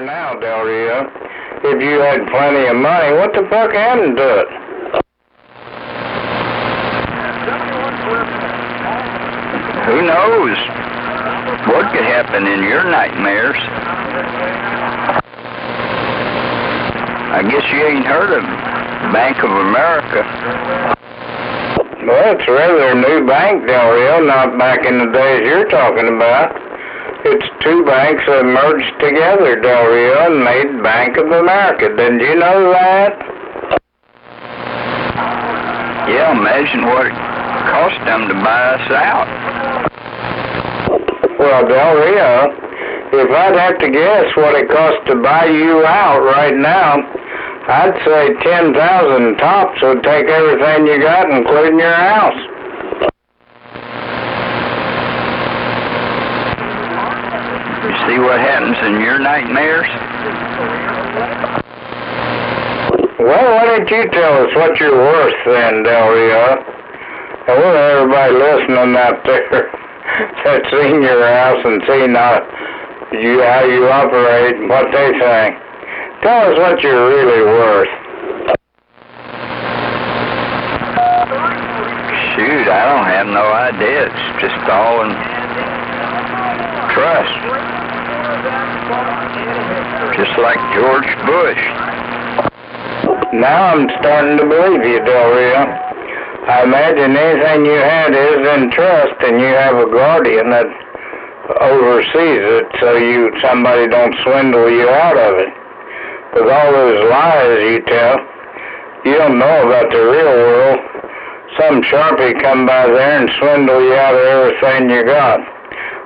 there now, Del Rio. If you had plenty of money, what the fuck happened to it? Who knows what could happen in your nightmares? I guess you ain't heard of Bank of America. Well, it's a rather new bank, Del Rio, not back in the days you're talking about. It's two banks that merged together, Del Rio, and made Bank of America. Didn't you know that? Yeah, imagine what it cost them to buy us out. Well, Del Rio, if I'd have to guess what it costs to buy you out right now, I'd say 10,000 tops would take everything you got, including your house. You see what happens in your nightmares? Well, why don't you tell us what you're worth then, Del Rio? I want everybody listening out there that's seen your house and seen how you operate and what they think. Tell us what you're really worth. Shoot, I don't have no idea. It's just all in trust. Just like George Bush. Now I'm starting to believe you, Del Rio. I imagine anything you had is in trust, and you have a guardian that oversees it so somebody don't swindle you out of it. With all those lies you tell, you don't know about the real world. Some sharpie come by there and swindle you out of everything you got.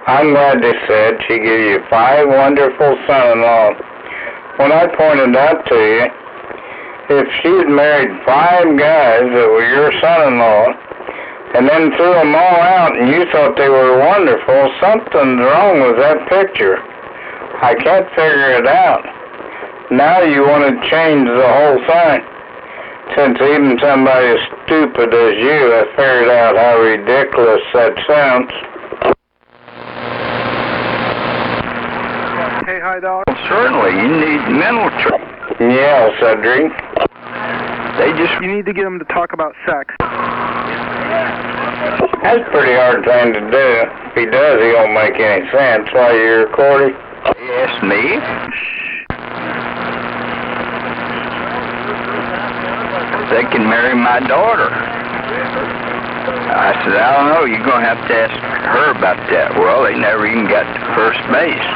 I'm glad they said she gave you 5 wonderful son-in-laws. When I pointed out to you, if she'd married 5 guys that were your son-in-law, and then threw them all out and you thought they were wonderful, something's wrong with that picture. I can't figure it out. Now you want to change the whole thing. Since even somebody as stupid as you has figured out how ridiculous that sounds. Hey, hi, Dollar. Well, certainly, you need mental training. Yeah, Cedric. You need to get him to talk about sex. That's a pretty hard thing to do. If he does, he won't make any sense. Why, you're recording? Yes, me? They can marry my daughter. I said, I don't know, you're going to have to ask her about that. Well, they never even got to first base.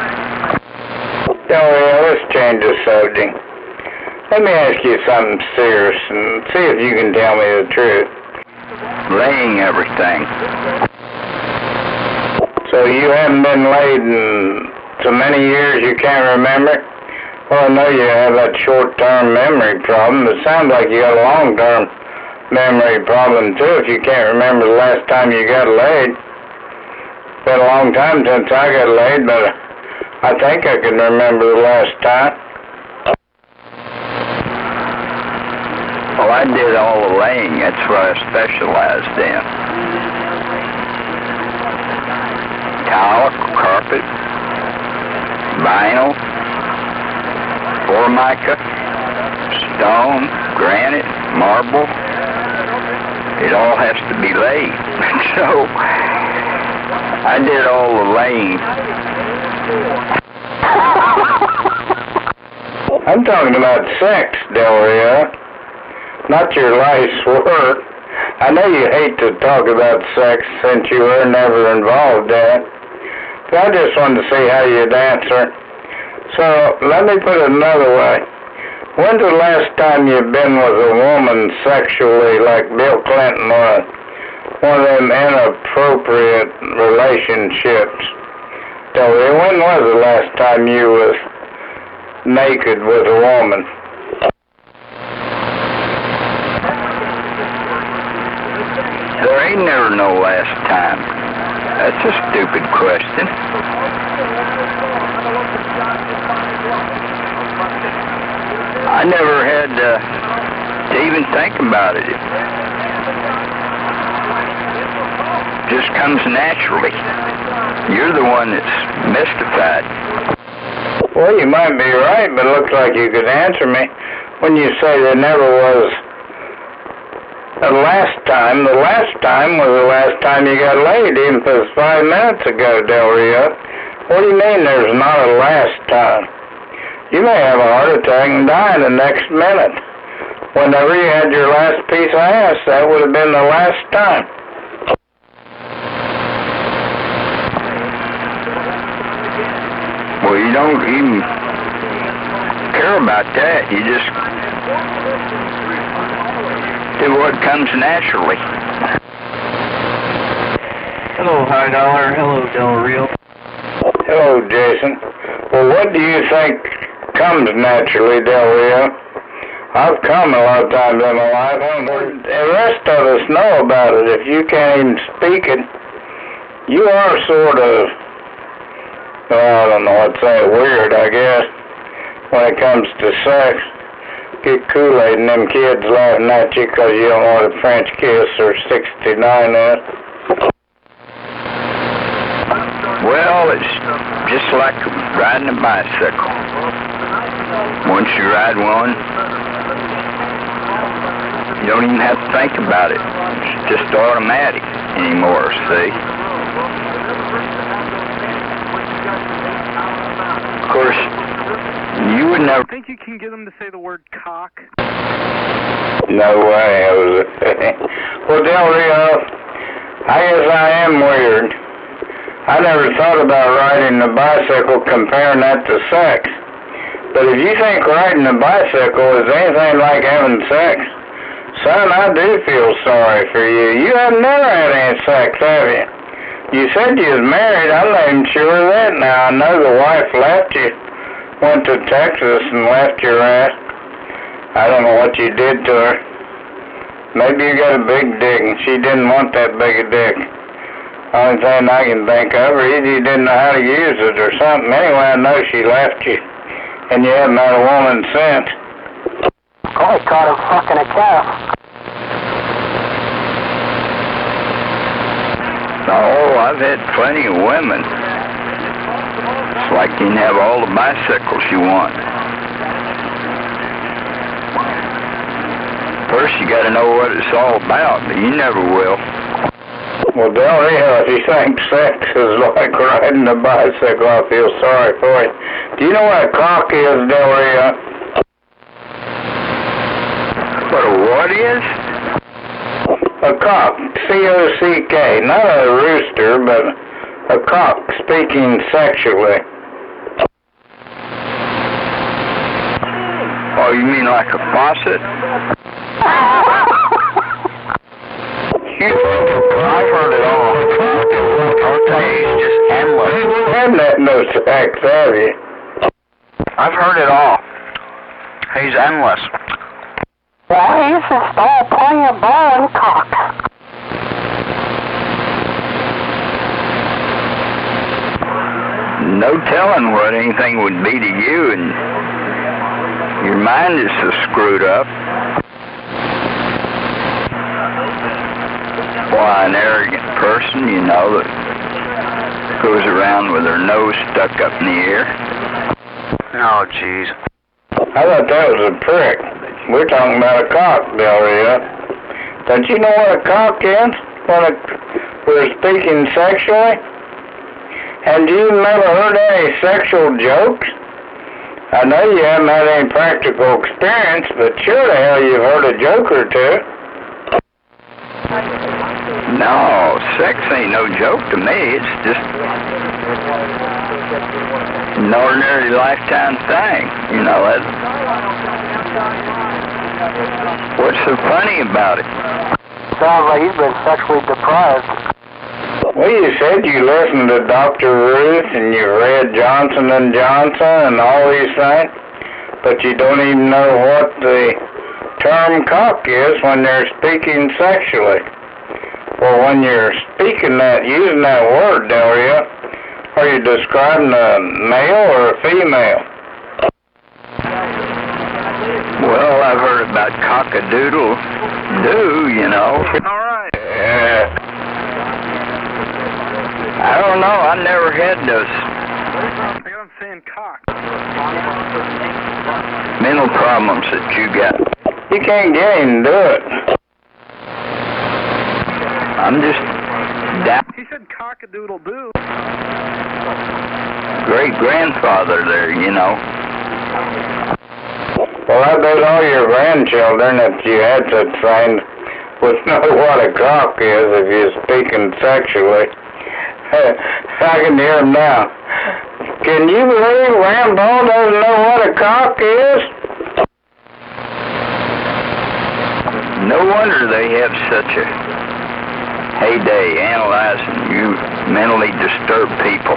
Let's change the subject. Let me ask you something serious and see if you can tell me the truth. Laying everything. So you haven't been laid in so many years you can't remember? Well, I know you have that short-term memory problem. It sounds like you got a long-term memory problem, too, if you can't remember the last time you got laid. It's been a long time since I got laid, but I think I can remember the last time. Well, I did all the laying. That's what I specialized in. Tile, carpet, vinyl, formica, stone, granite, marble. It all has to be laid. So I did all the laying. I'm talking about sex, Del Rio, not your life's work. I know you hate to talk about sex since you were never involved in it, but I just wanted to see how you'd answer. So, let me put it another way. When's the last time you've been with a woman sexually like Bill Clinton was? One of them inappropriate relationships. Tell me, when was the last time you was naked with a woman? There ain't never no last time. That's a stupid question. I never had to even think about it. It just comes naturally. You're the one that's mystified. Well, you might be right, but it looks like you could answer me. When you say there never was a last time, the last time was the last time you got laid, even if it was 5 minutes ago, Del Rio. What do you mean there's not a last time? You may have a heart attack and die in the next minute. Whenever you had your last piece of ass, that would have been the last time. Well, you don't even care about that. You just do what comes naturally. Hello, High Dollar. Hello, Del Rio. Hello, Jason. Well, what do you think comes naturally, Del Rio? I've come a lot of times in my life. The rest of us know about it. If you can't even speak it, you are sort of, well, I don't know what to say, weird, I guess, when it comes to sex. Get Kool-Aid and them kids laughing at you because you don't know what a French kiss or 69 is. Well, it's just like riding a bicycle. Once you ride one, you don't even have to think about it. It's just automatic anymore, see? Of course, you would never... Think you can get them to say the word cock? No way, Jose. Well, Del Rio, I guess I am weird. I never thought about riding a bicycle, comparing that to sex. But if you think riding a bicycle is anything like having sex, son, I do feel sorry for you. You have never had any sex, have you? You said you was married. I'm not even sure of that now. I know the wife left you, went to Texas and left your ass. I don't know what you did to her. Maybe you got a big dick and she didn't want that big a dick. Only thing I can think of, or either you didn't know how to use it or something. Anyway, I know she left you, and you haven't had a woman since. I caught him fucking a cow. Oh, I've had plenty of women. It's like you can have all the bicycles you want. First, you got to know what it's all about, but you never will. Well, Del Rio, if you think sex is like riding a bicycle, I feel sorry for you. Do you know what a cock is, Del Rio? What a what is? A cock, C-O-C-K, not a rooster, but a cock, speaking sexually. Oh, you mean like a faucet? I've heard it all. I'll tell you, it's just endless. You haven't had no sex, have you? I've heard it all. He's endless. Well, he's just all plenty of ball and cock. No telling what anything would be to you, and your mind is so screwed up. Why, an arrogant person, you know, that goes around with her nose stuck up in the air. Oh, jeez. I thought that was a prick. We're talking about a cock, Del Rio. Don't you know what a cock is? When we're speaking sexually? And you've never heard any sexual jokes? I know you haven't had any practical experience, but sure the hell you've heard a joke or two. No, sex ain't no joke to me. It's just an ordinary lifetime thing. You know, that. What's so funny about it? Sounds like he's been sexually deprived. Well, you said you listened to Dr. Ruth and you read Johnson & Johnson and all these things, but you don't even know what the term cock is when they're speaking sexually. Well, when you're speaking that, using that word, Del Rio, are you describing a male or a female? Well, I've heard about cock-a-doodle-doo, you know. All right. I don't know. I never had those. I got him saying cock. Mental problems that you got. You can't get him to do it. I'm just down. He said cock-a-doodle-doo. Great-grandfather there, you know. Well, I bet all your grandchildren, if you had such things, would know what a cock is if you're speaking sexually. I can hear him now. Can you believe Grandpa doesn't know what a cock is? No wonder they have such a heyday analyzing you mentally disturbed people.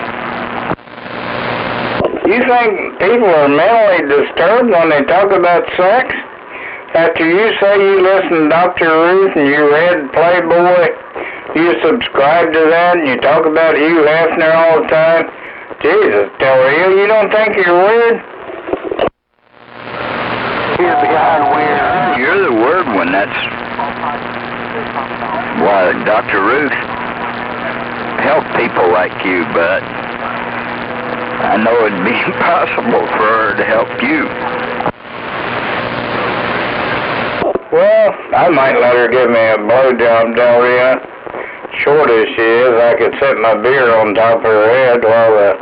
You think people are mentally disturbed when they talk about sex? After you say you listen to Dr. Ruth and you read Playboy, you subscribe to that and you talk about Hugh Hefner all the time? Jesus, Del Rio, you don't think you're weird? He's beyond weird. You're the word one. That's why Dr. Ruth helped people like you, but I know it'd be impossible for her to help you. Well, I might let her give me a blowjob, Del Rio. Short as she is, I could set my beer on top of her head while the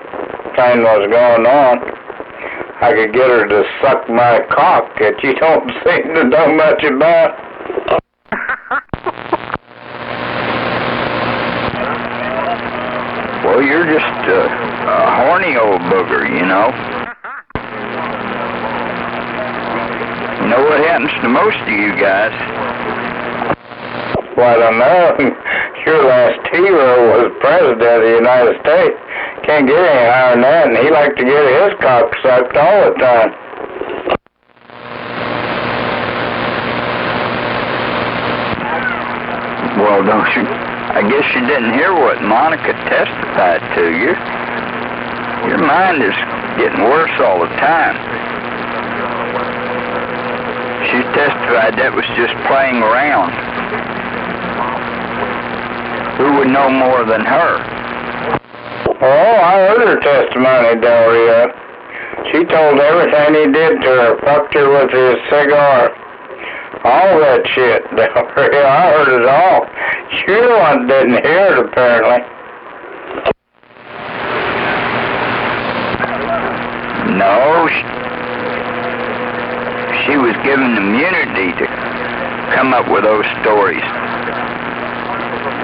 thing was going on. I could get her to suck my cock that you don't seem to know much about. Well, you're just a horny old booger, you know. You know what happens to most of you guys? Well, I don't know. Your last hero was President of the United States. Can't get any higher than that, and he liked to get his cock sucked all the time. Well, don't you? I guess you didn't hear what Monica testified to you. Your mind is getting worse all the time. She testified that was just playing around. Who would know more than her? Oh, I heard her testimony, Del Rio. She told everything he did to her, fucked her with his cigar. All that shit, Del Rio. I heard it all. You're the one that didn't hear it, apparently. No, she was given immunity to come up with those stories.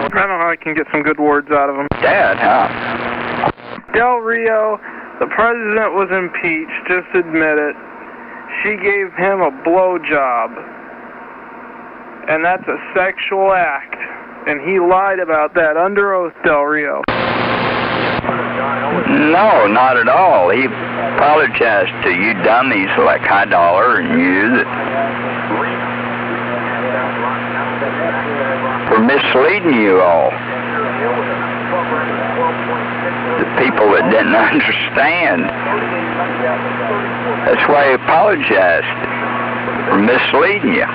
I don't know, I can get some good words out of him. Dad, huh? Del Rio, the president was impeached, just admit it. She gave him a blowjob. And that's a sexual act. And he lied about that under oath, Del Rio. No, not at all. He apologized to you dummies like High Dollar and you that for misleading you all. The people that didn't understand. That's why he apologized for misleading you,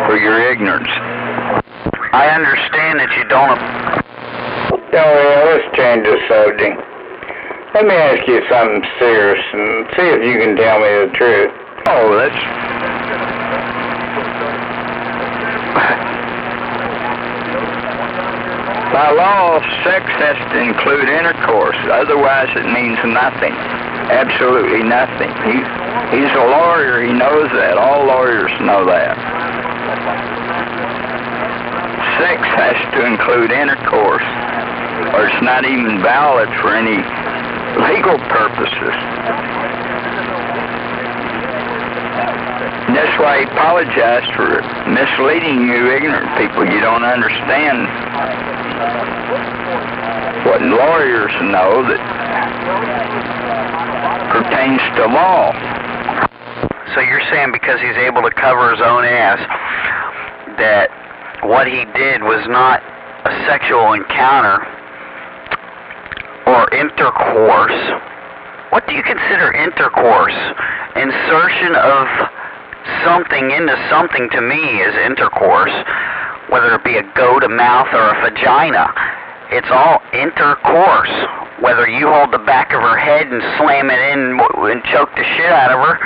for your ignorance. I understand that you don't. Del Rio, let's change the subject. Let me ask you something serious and see if you can tell me the truth. Oh, that's... By law, sex has to include intercourse. Otherwise, it means nothing. Absolutely nothing. He's a lawyer. He knows that. All lawyers know that. Sex has to include intercourse, or it's not even valid for any legal purposes. And that's why he apologized for misleading you ignorant people. You don't understand what lawyers know that pertains to law. So you're saying because he's able to cover his own ass that what he did was not a sexual encounter or intercourse. What do you consider intercourse? Insertion of something into something to me is intercourse, whether it be a goat, a mouth, or a vagina. It's all intercourse. whether you hold the back of her head and slam it in and choke the shit out of her,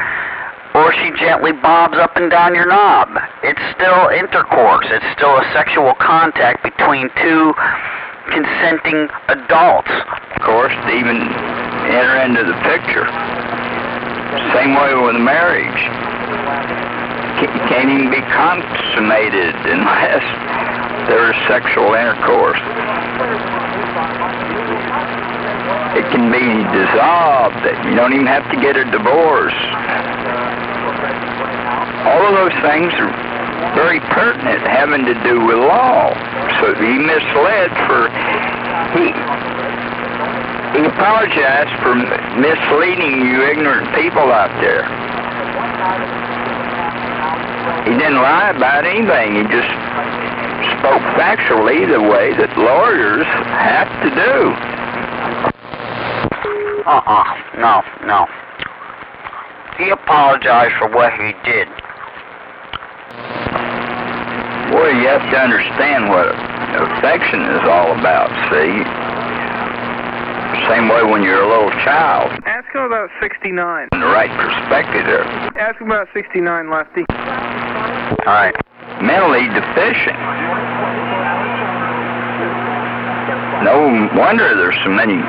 or she gently bobs up and down your knob. It's still intercourse. It's still a sexual contact between two consenting adults. Of course, to even enter into the picture. Same way with marriage. Can't even be consummated unless there is sexual intercourse. It can be dissolved. You don't even have to get a divorce. All of those things are very pertinent, having to do with law. So he misled he apologized for misleading you ignorant people out there. He didn't lie about anything. He just spoke factually the way that lawyers have to do. No. He apologized for what he did. Boy, you have to understand what affection is all about, see? Same way when you're a little child. Ask him about 69. In the right perspective there. Ask him about 69, Lefty. All right. Mentally deficient. No wonder there's so many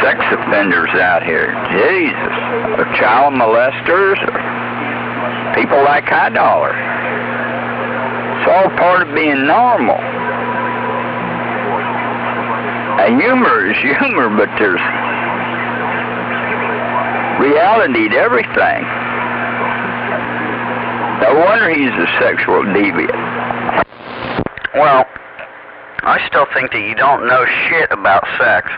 sex offenders out here. Jesus. Or child molesters, or people like High Dollar. It's all part of being normal. Humor is humor, but there's reality to everything. No wonder he's a sexual deviant. Well, I still think that you don't know shit about sex.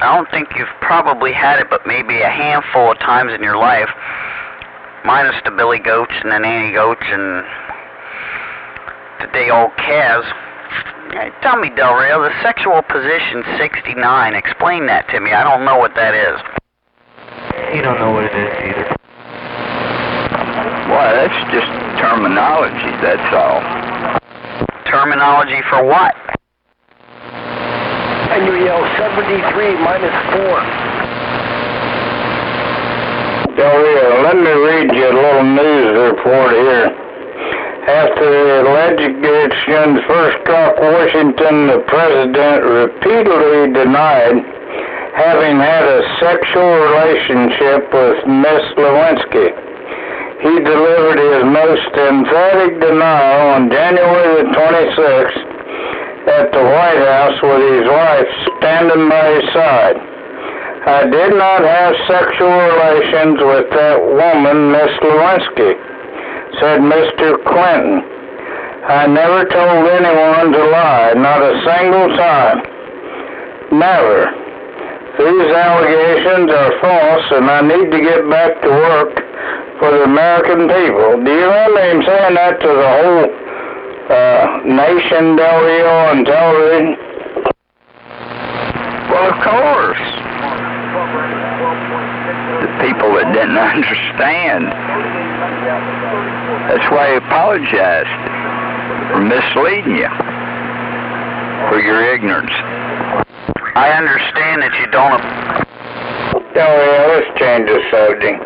I don't think you've probably had it but maybe a handful of times in your life, minus the Billy Goats and the Nanny Goats and the day old calves. Hey, tell me, Del Rio, the sexual position 69, explain that to me. I don't know what that is. You don't know what it is either. Well, that's just terminology, that's all. Terminology for what? And you yell 73 minus 4. Del Rio, let me read you a little news report here. After the allegations first struck Washington, the president repeatedly denied having had a sexual relationship with Miss Lewinsky. He delivered his most emphatic denial on January the 26th at the White House with his wife standing by his side. I did not have sexual relations with that woman, Miss Lewinsky, said Mr. Clinton. I never told anyone to lie, not a single time. Never. These allegations are false, and I need to get back to work for the American people. Do you remember him saying that to the whole nation, Del Rio, on television? Well, of course. The people that didn't understand. That's why he apologized for misleading you, for your ignorance. I understand that you don't... Del Rio, let's change the subject.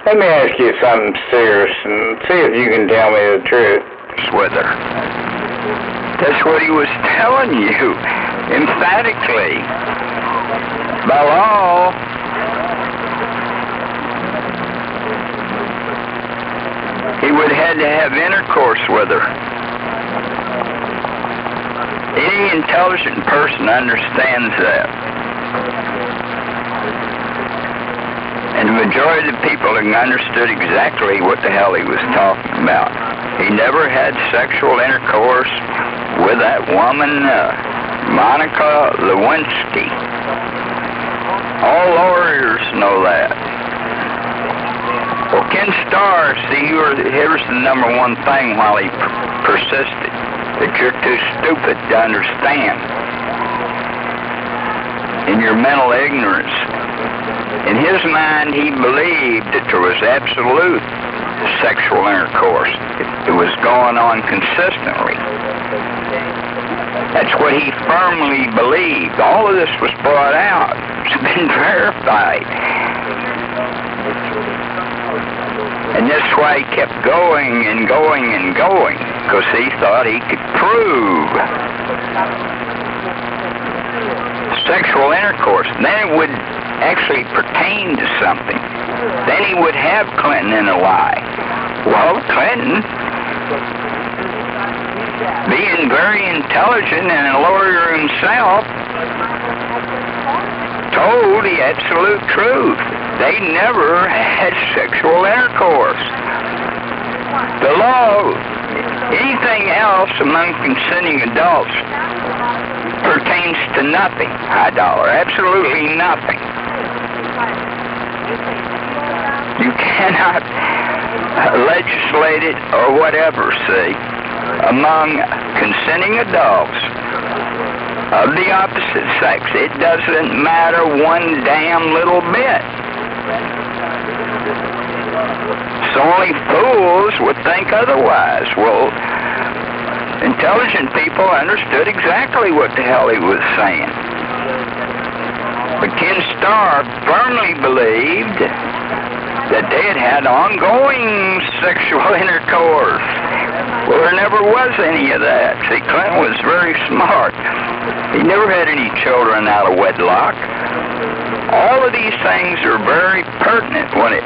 Let me ask you something serious and see if you can tell me the truth. Swither. That's what he was telling you, emphatically. By law, he would have had to have intercourse with her. Any intelligent person understands that. And the majority of the people understood exactly what the hell he was talking about. He never had sexual intercourse with that woman, Monica Lewinsky. All lawyers know that. Well, Ken Starr, see, here's the number one thing while he persisted, that you're too stupid to understand. In your mental ignorance. In his mind, he believed that there was absolute sexual intercourse. It was going on consistently. That's what he firmly believed. All of this was brought out. It's been verified. And that's why he kept going and going and going, because he thought he could prove sexual intercourse. Then it would actually pertain to something. Then he would have Clinton in a lie. Well, Clinton, being very intelligent and a lawyer himself, told the absolute truth. They never had sexual intercourse. The law, anything else among consenting adults pertains to nothing, high dollar, absolutely nothing. You cannot legislate it or whatever, see, among consenting adults of the opposite sex. It doesn't matter one damn little bit. So only fools would think otherwise. Well, intelligent people understood exactly what the hell he was saying. But Ken Starr firmly believed that they had had ongoing sexual intercourse. Well, there never was any of that. See, Clinton was very smart. He never had any children out of wedlock. All of these things are very pertinent when it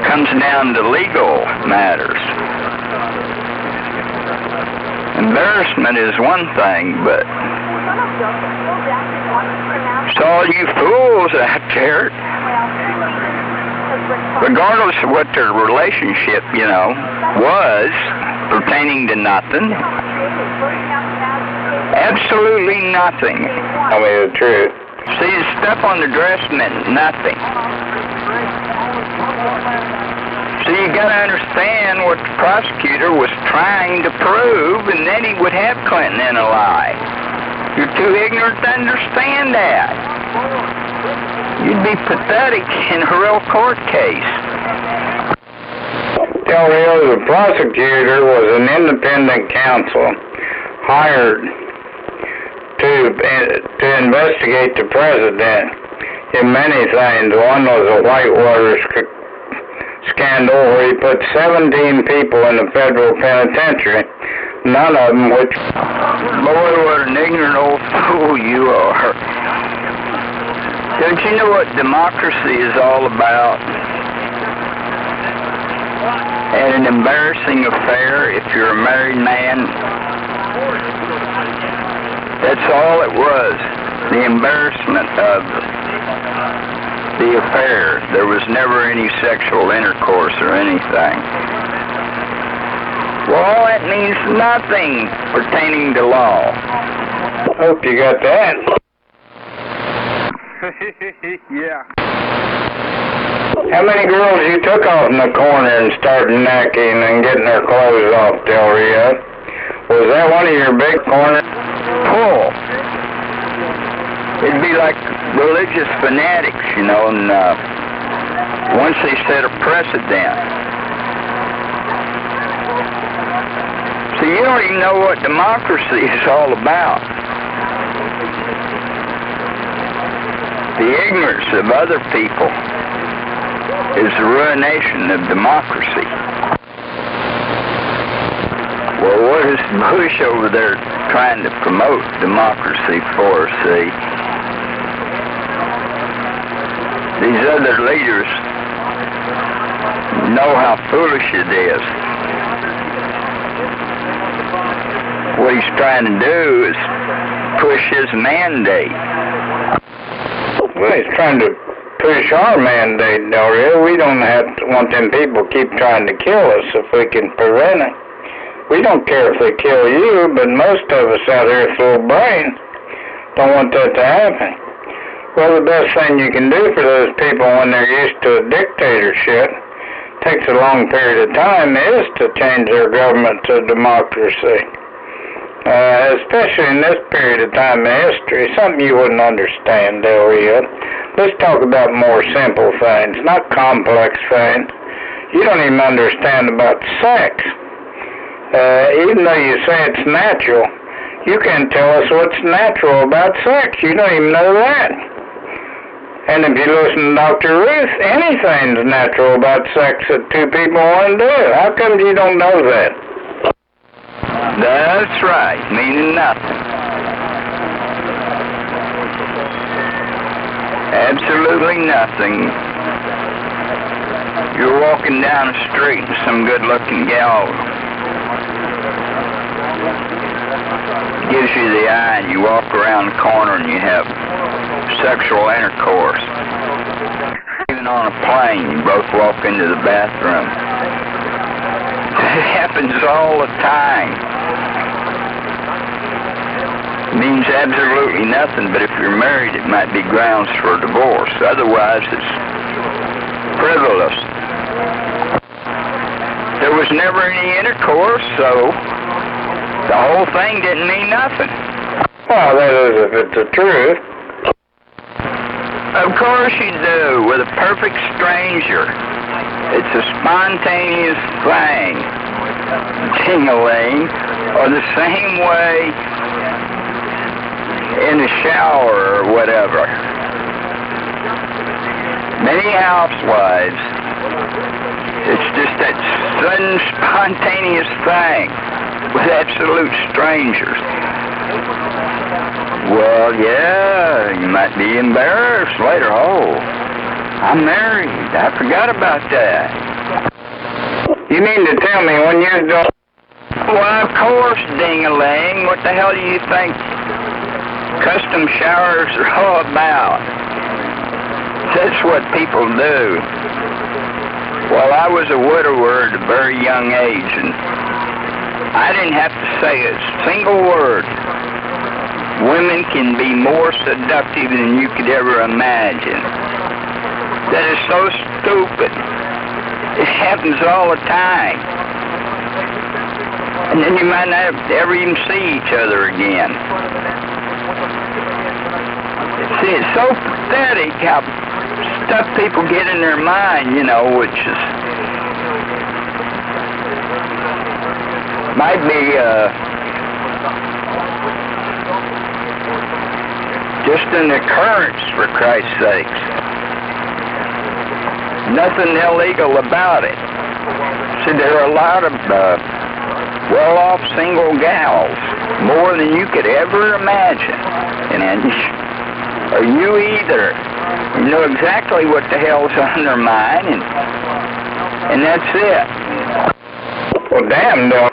comes down to legal matters. Embarrassment is one thing, but it's all you fools out there, regardless of what their relationship, was, pertaining to nothing, absolutely nothing. I mean, the truth. See, the stuff on the dress meant nothing. So you got to understand what the prosecutor was trying to prove, and then he would have Clinton in a lie. You're too ignorant to understand that. You'd be pathetic in a real court case. Del Rio, the prosecutor, was an independent counsel hired to investigate the president in many things. One was a Whitewater scandal where he put 17 people in the federal penitentiary, none of them which... Boy, what an ignorant old fool you are. Don't you know what democracy is all about? And an embarrassing affair if you're a married man. That's all it was, the embarrassment of the affair. There was never any sexual intercourse or anything. Well, all that means nothing pertaining to law. Hope you got that. Yeah. How many girls you took off in the corner and started necking and getting their clothes off, Del Rio? Was that one of your big corners? Pull. It'd be like religious fanatics, and once they set a precedent. So you don't even know what democracy is all about. The ignorance of other people is the ruination of democracy. Well, what is Bush over there trying to promote democracy for, see? These other leaders know how foolish it is. What he's trying to do is push his mandate. Well, he's trying to push our mandate, Del Rio. We don't want them people keep trying to kill us if we can prevent it. We don't care if they kill you, but most of us out here full brain don't want that to happen. Well, the best thing you can do for those people when they're used to a dictatorship, takes a long period of time, is to change their government to democracy. Especially in this period of time in history, something you wouldn't understand, Del Rio. Let's talk about more simple things, not complex things. You don't even understand about sex. Even though you say it's natural, you can't tell us what's natural about sex. You don't even know that. And if you listen to Dr. Ruth, anything's natural about sex that two people want to do. How come you don't know that? That's right, meaning nothing. Absolutely nothing. You're walking down the street and some good-looking gal gives you the eye and you walk around the corner and you have sexual intercourse. Even on a plane, you both walk into the bathroom. It happens all the time. It means absolutely nothing, but if you're married, it might be grounds for divorce. Otherwise, it's frivolous. There was never any intercourse, so the whole thing didn't mean nothing. Well, that is if it's the truth. Of course you do, with a perfect stranger. It's a spontaneous thing. Ting-a-ling, or the same way in the shower or whatever. Many housewives, it's just that sudden spontaneous thing with absolute strangers. Well, yeah, you might be embarrassed later. Oh, I'm married. I forgot about that. You mean to tell me when you're done? Well, of course, ding-a-ling. What the hell do you think custom showers are all about? That's what people do. Well, I was a widower at a very young age, and I didn't have to say a single word. Women can be more seductive than you could ever imagine. That is so stupid. It happens all the time. And then you might not ever even see each other again. See, it's so pathetic how stuff people get in their mind, you know, which is might be just an occurrence, for Christ's sakes. Nothing illegal about it. See, there are a lot of well-off single gals, more than you could ever imagine. Or you either. You know exactly what the hell's on their mind, and that's it. Well, damn, though.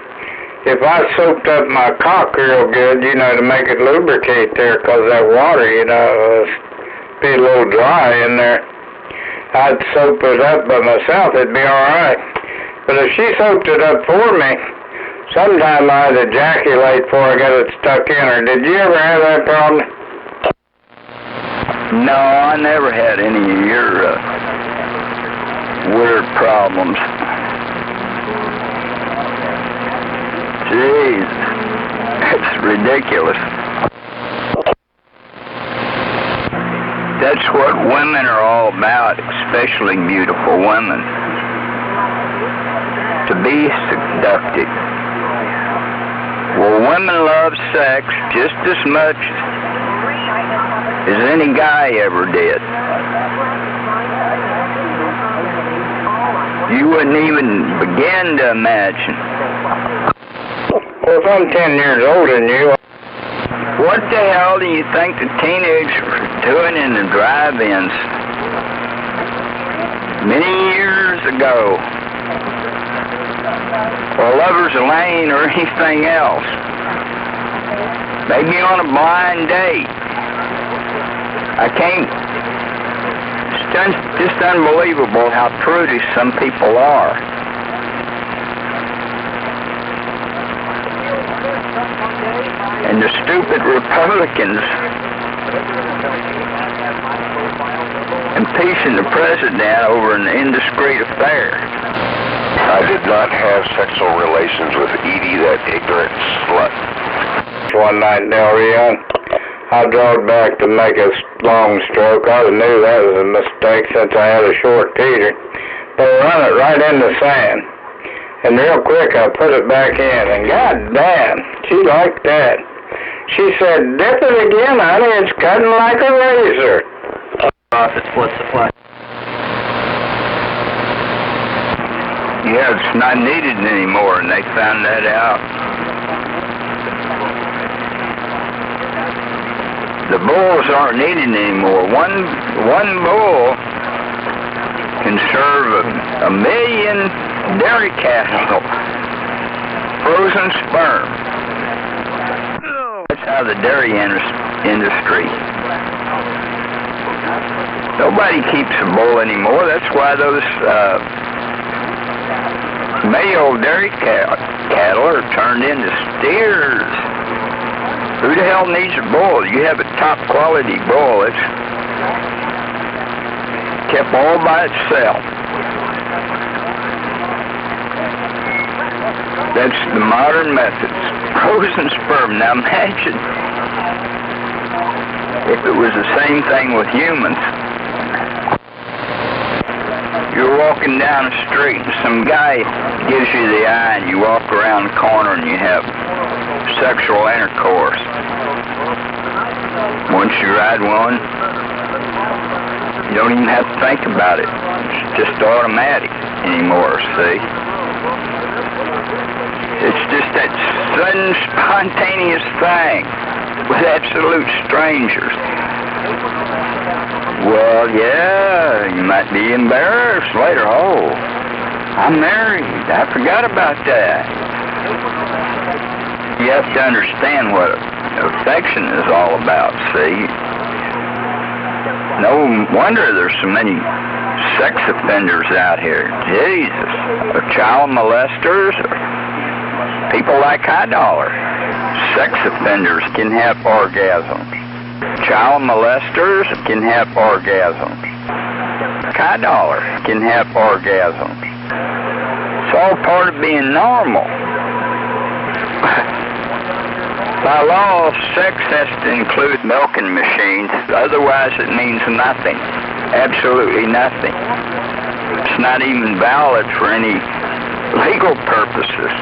If I soaked up my cock real good, you know, to make it lubricate there, 'cause that water, you know, be a little dry in there, I'd soak it up by myself, it'd be all right. But if she soaked it up for me, sometime I'd ejaculate before I got it stuck in her. Did you ever have that problem? No, I never had any of your weird problems. Jeez, that's ridiculous. That's what women are all about, especially beautiful women. To be seductive. Well, women love sex just as much as any guy ever did. You wouldn't even begin to imagine. Well, if I'm 10 years older than you... What the hell do you think the teenagers were doing in the drive-ins many years ago? Or Lover's Lane or anything else? Maybe on a blind date. I can't... It's just unbelievable how prudish some people are. And the stupid Republicans impeaching the president over an indiscreet affair. I did not have sexual relations with Edie, that ignorant slut. One night in Del Rio, I drove back to make a long stroke. I knew that was a mistake since I had a short teeter. But I run it right in the sand. And real quick, I put it back in, and god damn, she liked that. She said, dip it again, honey, it's cutting like a razor. Off its blood supply. Yeah, it's not needed anymore, and they found that out. The bulls aren't needed anymore. One bull can serve a million dairy cattle. Frozen sperm. That's how the dairy industry. Nobody keeps a bull anymore. That's why those male dairy cattle are turned into steers. Who the hell needs a bull? You have a top quality bull. It's kept all by itself. That's the modern methods. Frozen sperm. Now imagine if it was the same thing with humans. You're walking down the street and some guy gives you the eye and you walk around the corner and you have sexual intercourse. Once you ride one, you don't even have to think about it. It's just automatic anymore, see? It's just that sudden, spontaneous thing with absolute strangers. Well, yeah, you might be embarrassed later. Oh, I'm married. I forgot about that. You have to understand what affection is all about, see? No wonder there's so many sex offenders out here. Jesus. Or child molesters, or people like High Dollar. Sex offenders can have orgasms. Child molesters can have orgasms. High Dollar can have orgasms. It's all part of being normal. By law, sex has to include milking machines, otherwise it means nothing. Absolutely nothing. It's not even valid for any legal purposes.